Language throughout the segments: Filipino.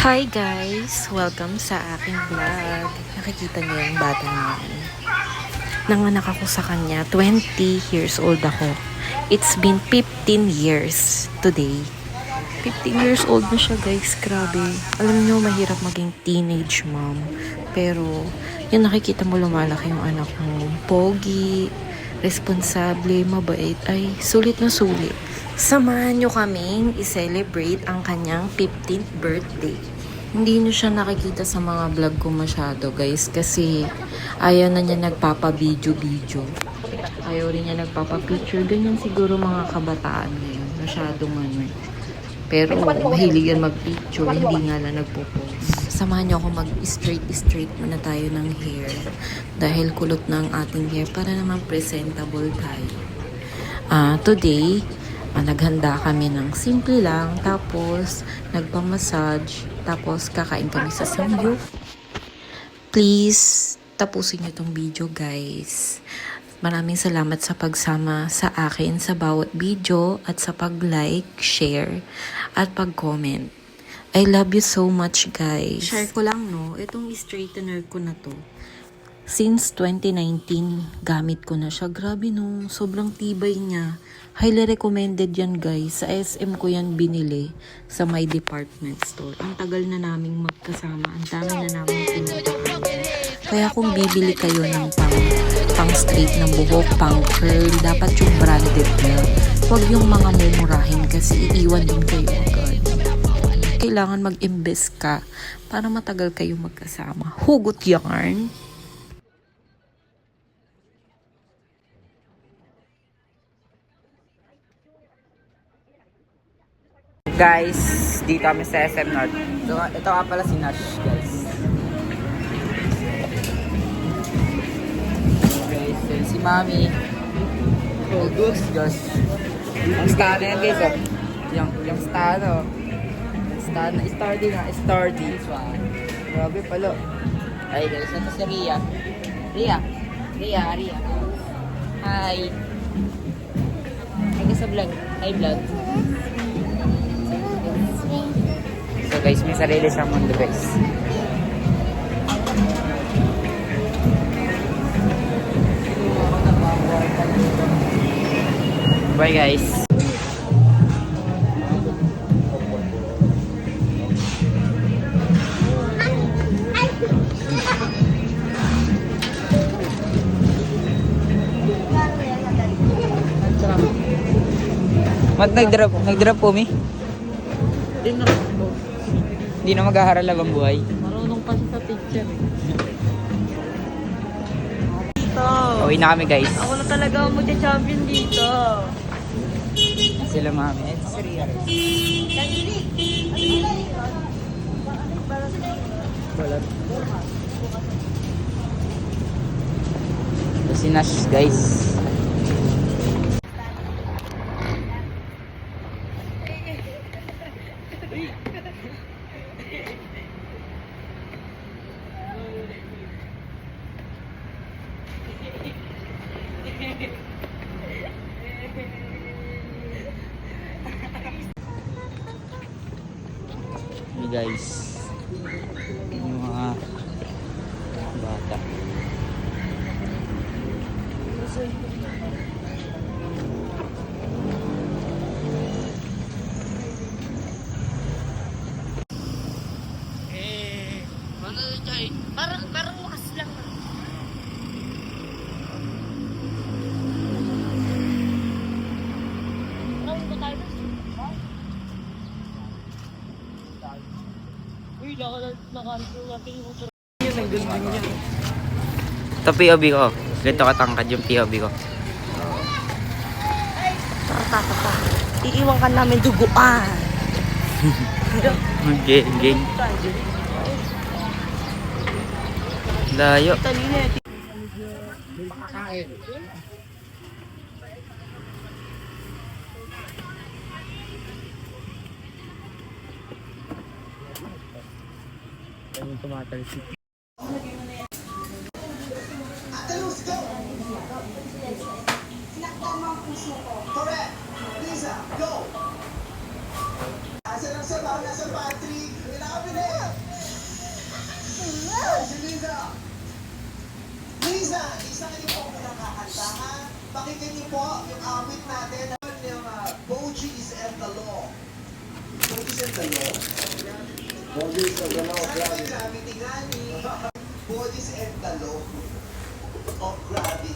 Hi guys! Welcome sa aking vlog. Nakikita niyo yung bata namin. Nanganak ako sa kanya. 20 years old ako. It's been 15 years today. 15 years old na siya guys. Grabe. Alam niyo, mahirap maging teenage mom. Pero, yung nakikita mo lumalaki yung anak mo. Pogi, responsable, mabait. Ay, sulit na sulit. Samahan nyo kaming i-celebrate ang kanyang 15th birthday. Hindi nyo siya nakikita sa mga vlog ko masyado guys kasi ayaw na niya nagpapa-video-video. Ayaw rin niya nagpapa-picture. Ganyan siguro mga kabataan ngayon. Masyadong ano. Pero mahilig yan mag-picture. Hindi nga lang nagpo-post. Samahan nyo ako mag-straight muna tayo ng hair. Dahil kulot na ang ating hair para naman presentable tayo. Today, naghanda kami ng simple lang, tapos nagpa-massage, tapos kakain kami sa samgyup. Please, tapusin niyo tong video guys. Maraming salamat sa pagsama sa akin sa bawat video at sa pag-like, share, at pag-comment. I love you so much guys. Share ko lang no, itong straightener ko na to. Since 2019, gamit ko na siya. Grabe no, sobrang tibay niya. Highly recommended yan guys. Sa SM ko yan binili sa my department store. Ang tagal na naming magkasama. Ang dami na naming pinuntahan. Kaya kung bibili kayo ng pang straight ng buhok, pang curl, dapat yung branded na. Huwag yung mga mumurahin kasi iiwan din kayo agad. Kailangan mag-invest ka para matagal kayo magkasama. Hugot yarn! Guys, dito kami sa SM North. Ito nga pala si Nash, guys. Guys, yun si Mami. Oh, Diyos. Ang star na yan, guys, oh. Yung star, oh. Star na, star D. Grabe pala. Ay, guys, ito si Ria. Ria. Hi. Hi ka sa vlog. Hi, vlog. So guys, may sarili siyang mundo guys. Bye guys. Nag-drop po mi? Hindi na mag-aaral ang buhay. Marunong pa siya sa picture. Dito. Uwi na kami guys. Ako na talaga ang magcha-champion dito. Sila Mami. Ito si Ria. Balat. Ito si Nash guys. Hey guys, yung mga bata. Parang wakas lang. Ito POV ko. Ganito katangkad yung POV ko. Takot pa. Iiwan ka namin duguan. Geng. Layo. Yung tumatalsik. Correct. Lisa, go. Asa lang sa pantry. Kailangan mo na yan. Pakinggan niyo po yung awit natin ng Bogies and the Law. Bogies and the Law? Bogies and the Law. Gravity nga ni Bogies and the Law of Gravity.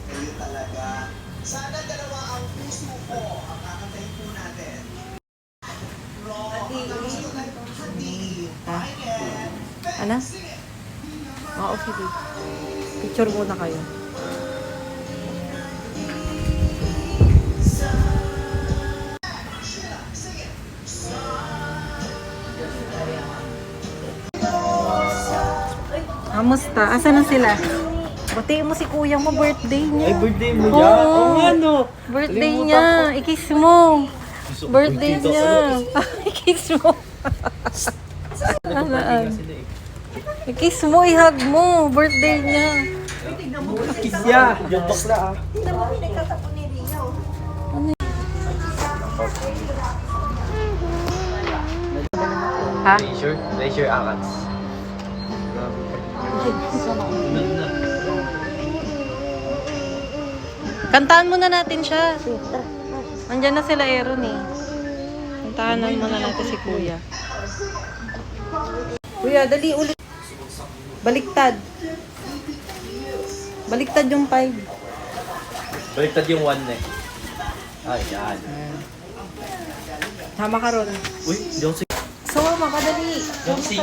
Kayo talaga. Sana dalawa ang puso ko ang kakantahin po natin. Hatiin. Ayan. Ano? Oo, sige. Picture muna kayo. Kamusta? Asa na sila? Batiin mo si kuya mo, birthday niya. Ay, birthday mo Oo. niya? Oo nga, no. Birthday Kalimutan niya. ko. I-kiss mo. Birthday Dito, niya. ano? I-kiss mo. Alaan. Sila eh. I-kiss mo, i-hug mo. Birthday niya. Kiss niya. Yung bakla ah. Ha? Leisure Akats. Kantaan muna natin siya. Nandyan na sila Aaron eh. Kantaan muna natin si kuya. Kuya, dali ulit. Baliktad. Baliktad yung 5. Baliktad yung 1 eh. Ay, yan. Tama ka ron. Uy, yung si... So, makadali. Yung 5.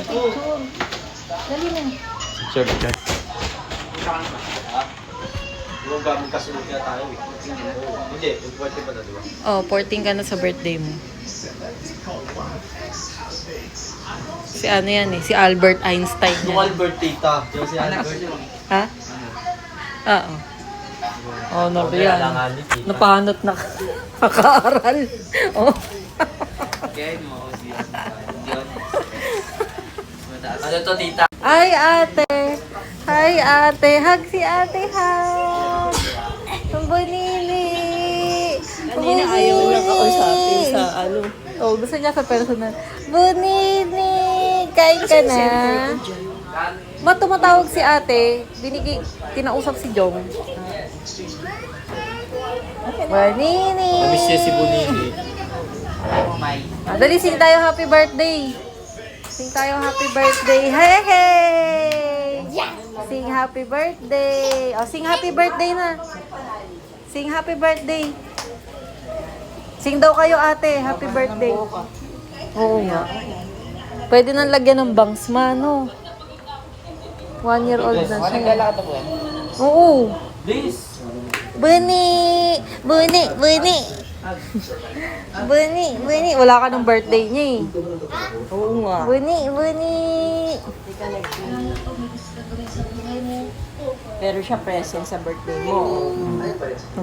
Dali na. Sure, Richard. Yung gamang kasunod nga tayo eh. Hindi, yung birthday pa na diba? Oh, 14 ka na sa birthday mo. Si ano yan eh, si Albert Einstein Yung yan. Albert tita. Yung si Albert. Ha? Oo. Oh, no, Kaya yan. langan ni tita. Napahanot na nakaaral. Oh. Kaya mo si Ano to tita? Ay, ate. Hi, ate. Hug si ate, hug. Ang bonili. Kanina ayaw na kausapin sa ano. Oh, gusto niya sa personal. Bonili. Kain ka na. Tumatawag si ate. Kinausap si Jong. Bonili. Namiss niya si Bonini. Dali, sing tayo happy birthday. Sing tayo happy birthday. Hey, hey! Sing happy birthday. O, sing happy birthday na. Sing happy birthday. Sing daw kayo ate, happy birthday. Oo nga. Pwede nang lagyan ng bangs man, no? 1 year old na siya. Oo. Please. Bunny! Bunny! Bunny! Bunny! Bunny! Wala ka ng birthday niya eh. Oo nga. Bunny! Bunny! Pero siya present sa birthday mo.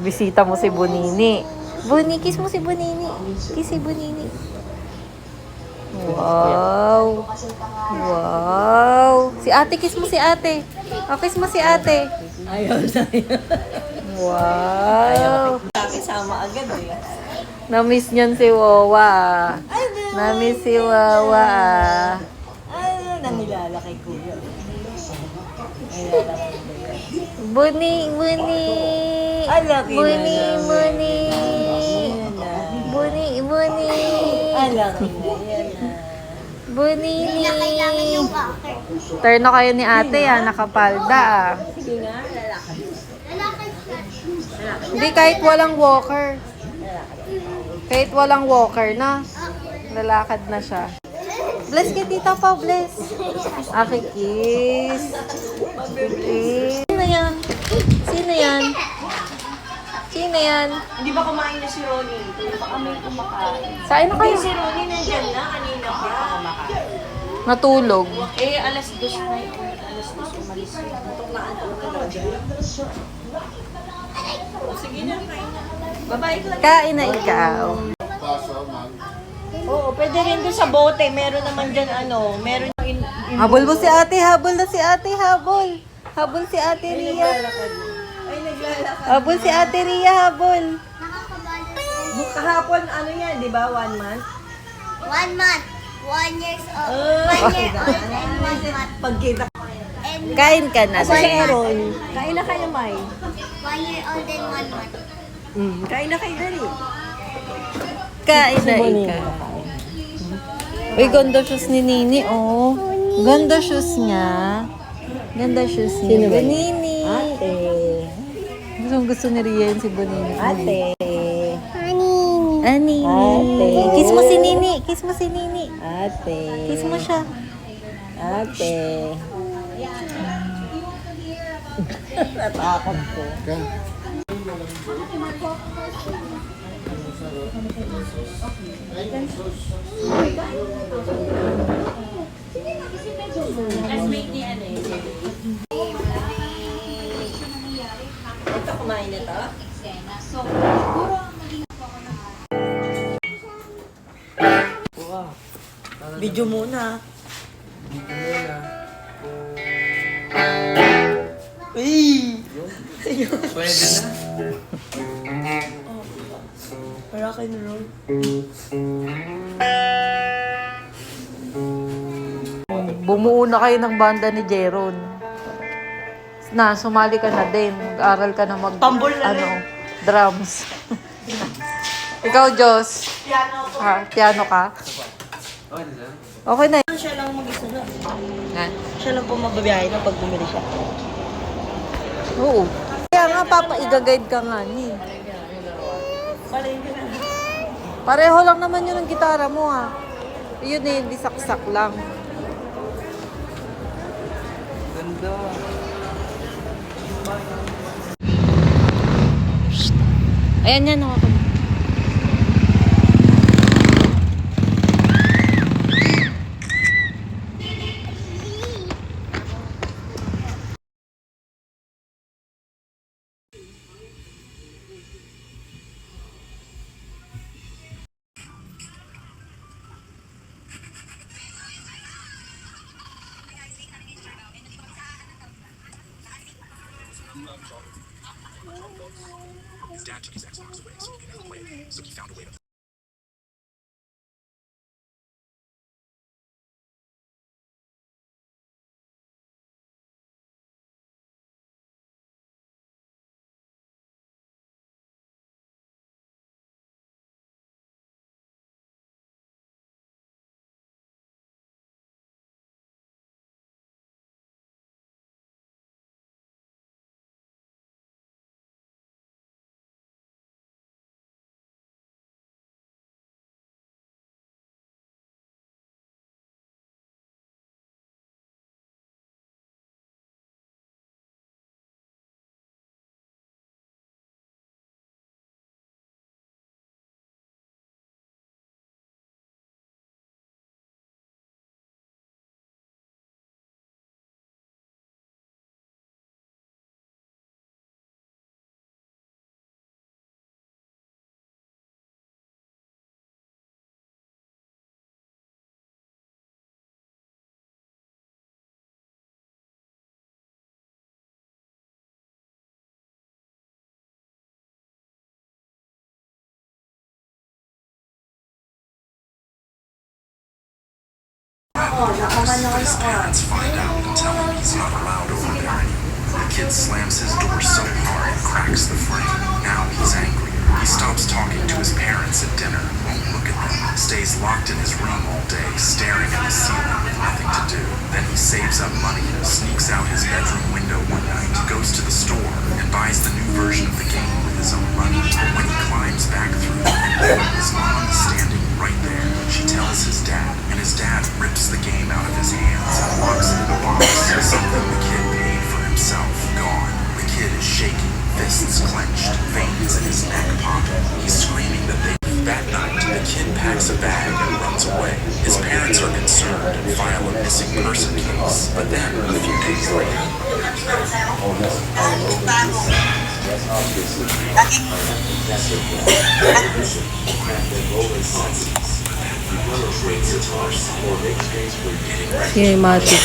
Bisita mo si Bonini. Boni, kiss mo si Bonini. Kiss si Bonini. Wow! Wow! Si ate, kiss mo si ate. O, kiss mo si ate. Ayaw na yun. Wow! Kasama agad eh. Na-miss niyan si Wawa. Na-miss si Wawa. Ano nangilala kay Kuya? Nangilala kay Kuya. Buni, Buni. Ang laki na Buni, namin. Buni. Yan na. Buni, Buni. Ang laki na. Yan na. Bunini. Turn na kayo ni ate ah, nakapalda ah. Sige nga, lalaki. Hindi, kahit walang walker. Kahit walang walker na. Lalakad na siya. Bless kay tita pa, bless. Aki, kiss. Kiss. Sino yan? Sino yan? Sino yan? Hindi ba kumain na si Ronnie? Hindi pa kami kumakain. Saan na kayo? Si Ronnie nandyan na, kanina pa kumakain. Natulog. Eh, alas 2 na yun. Alas 2 umalis yun. Antok na antok na daw dyan. Sige na, kain na. Babae ka lang. Kain na ikaw. Oo, pwede rin doon sa bote. Meron naman dyan ano, meron yung Habol mo si ate, habol na si ate, habol. Habol si ate Ria. Ay, naglalakad. Habol si ate Ria, habol. Kahapon, ano yan, di ba? 1 month? 1 month, 1 years old, Oh. 1 year old and 1 month Pagkita. and Kain ka na. Asa si Aaron? Kain na kayo, May. 1-year-old and 1 month. Kain na kayo, Dali. Kain na ika. Uy, ganda shoes ni Nini, oh. Ganda shoes niya. Ganda shoes niya. Sino ba yun? Bonini. Ate. Gusto ni Rian si Bonini. Ate. Ani. Ate. Kiss mo si Nini. Kiss mo si Nini. Ate. Kiss mo siya. Ate. Natakot ko. Ito, kumain na to? Video muna. Pwede na. Para kayo na ron. Bumuo na kayo ng banda ni Jeron. Na, sumali ka na din. Aral ka na Tambol na drums. Ikaw, Diyos. Piano ko. Ha? Piano ka? Okay na. Siya lang mag-isa na. Ha? Siya lang po mababiyahe na pag bumili siya. Oo. Kaya nga, Papa, i-guide ka nga ni. Pareho lang naman yun ang gitara mo, ha. Yun eh, hindi saksak lang. Ganda. Ayan yan, ako. His parents find out and tell him he's not allowed over there anymore. The kid slams his door so hard it cracks the frame. Now he's angry. He stops talking to his parents at dinner, won't look at them, stays locked in his room all day, staring at the ceiling with nothing to do. Then he saves up money, sneaks out his bedroom window one night, goes to the store, and buys the new version of the game with his own money. When he climbs back through the window, his mom is standing right there. She tells his dad, and his dad rips the game out of his hands and locks it in a box. Something the kid paid for himself, gone. The kid is shaking, fists clenched, veins in his neck popping. He's screaming that they... That night, the kid packs a bag and runs away. His parents are concerned and file a missing person case. But then, a few days later... Cinematic.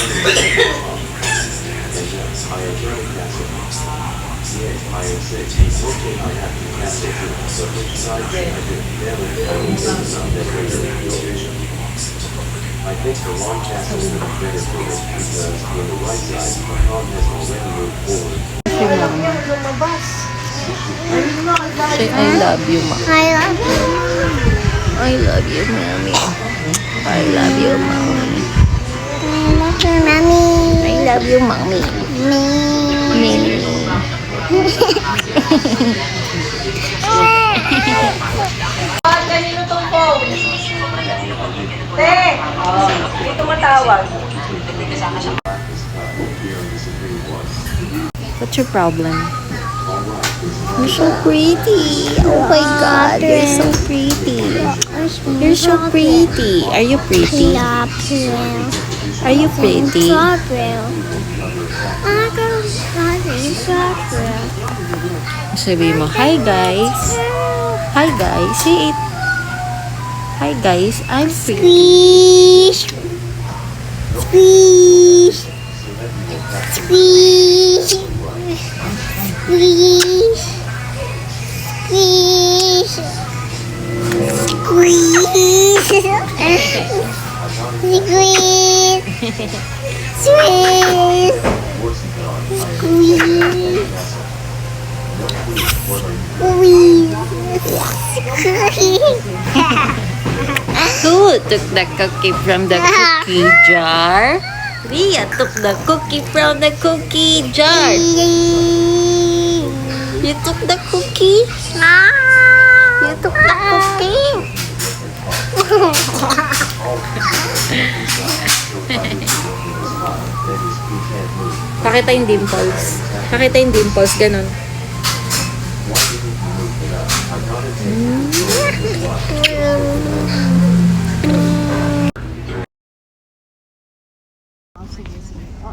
I think the long chances that are better for it because when the right side, Macron has already moved forward. Say, I love you, ma. I love you. I love you, mommy. I love you, mommy. I love you, mommy. I love you, mommy. Me. Kanino tong phone? Te! May tumatawag. What's your problem? You're so pretty. Oh my God, you're so pretty. You're so pretty. Are you pretty? Are you pretty? Sabi mo, hi guys. Hi guys. See it. Hi guys, I'm pretty. Squish. Squish. Squish. Squish. Squish. Squeeze. Squeeze. Squeeze. Who took the cookie from the cookie jar? Ria took the cookie from the cookie jar. You took the cookie? You took the cookie? Pakita yung dimples. Pakita yung dimples, ganun.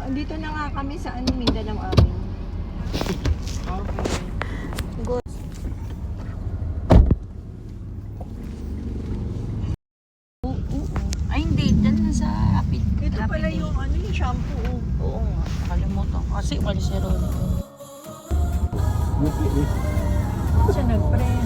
Andito na nga kami sa Mindanao amin. Ay, hindi. Diyan na sa rapid. Ito pala yung yung shampoo. Oo nga. Nakalimutan ko. Kasi wala si Ron. Siya nag-prend.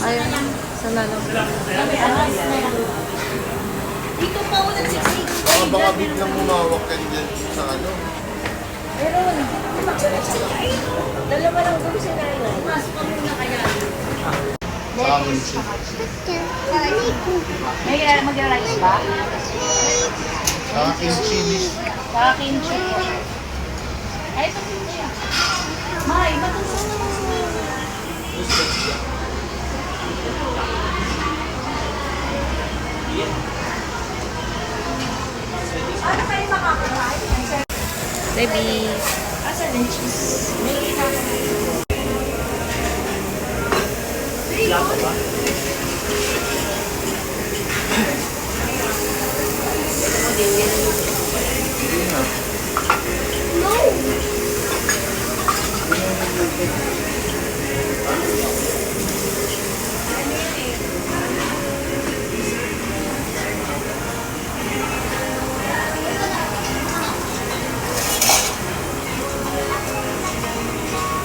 Ayun. Sa lalong. Dito pa ako nagsisig. Baka biglang umawak ka dyan sa ano. Meron. Dalawa lang doon si nanay. Mas pa muna kaya. Sa amin siya. May mag-rice ba? Sa akin chili. Sa akin siya. Ay, ito siya. May, matulong naman sa ano kayo makakain? Baby. Asan ang cheese?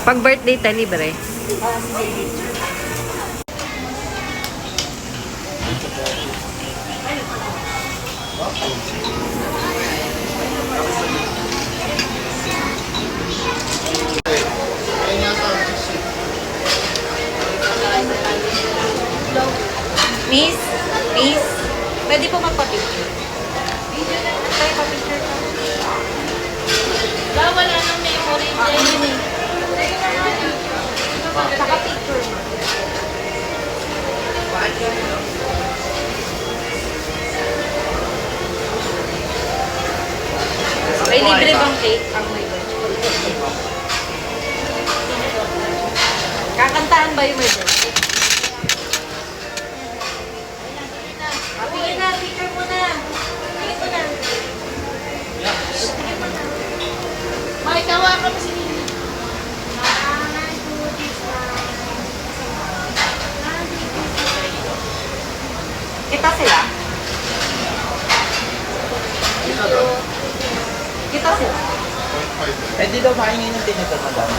Pag birthday ta, libre. Miss, miss, pwede po magpa-picture. Video na tayo pa-picture ka. Wala nang memory din. Saka picture mo. libre bang cake ang may birthday? Kakantahan ba yung may birthday? Tingin na, picture mo na. Tingin mo na. Makikawa ka mo si Nini. Kita sila? Kita sila? Pwede daw maingin ng tinito, madam.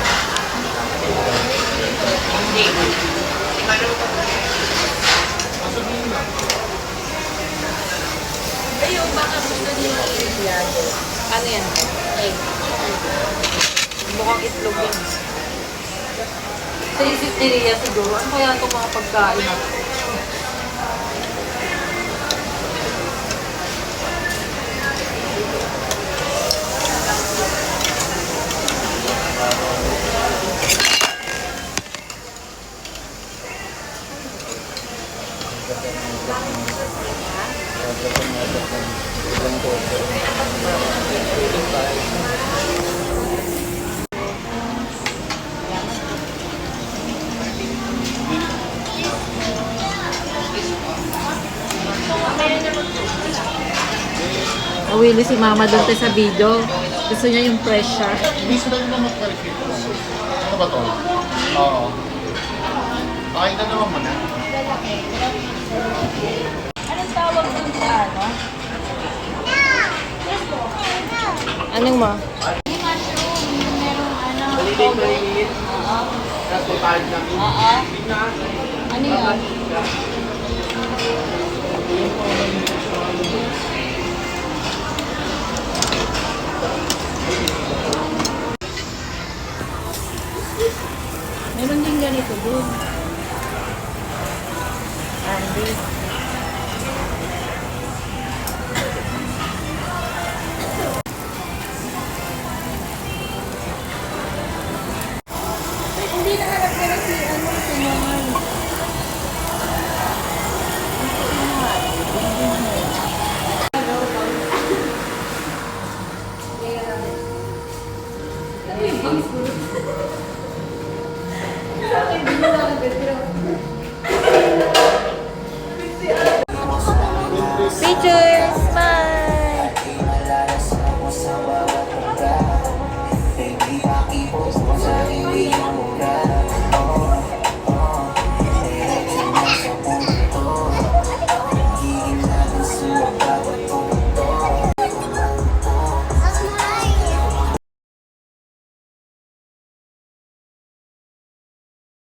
Ayun, baka gusto niyo yan. Ano yan? Egg. Mukhang itlog yan. Sa isip ni Rhea siguro, ano kaya itong mga pagkain na? Nawili si mama doon tayo sa video. Gusto niya yung pressure. Hindi sila yung mag-qualify. Ano ba to? Oo. Okay na naman mo na. Anong tawag dun sa ano? Anong ma? Yung mushroom, yung merong ano, Libre yun. Tapos total namin. ano yun? Meron din ganito dun. Andy.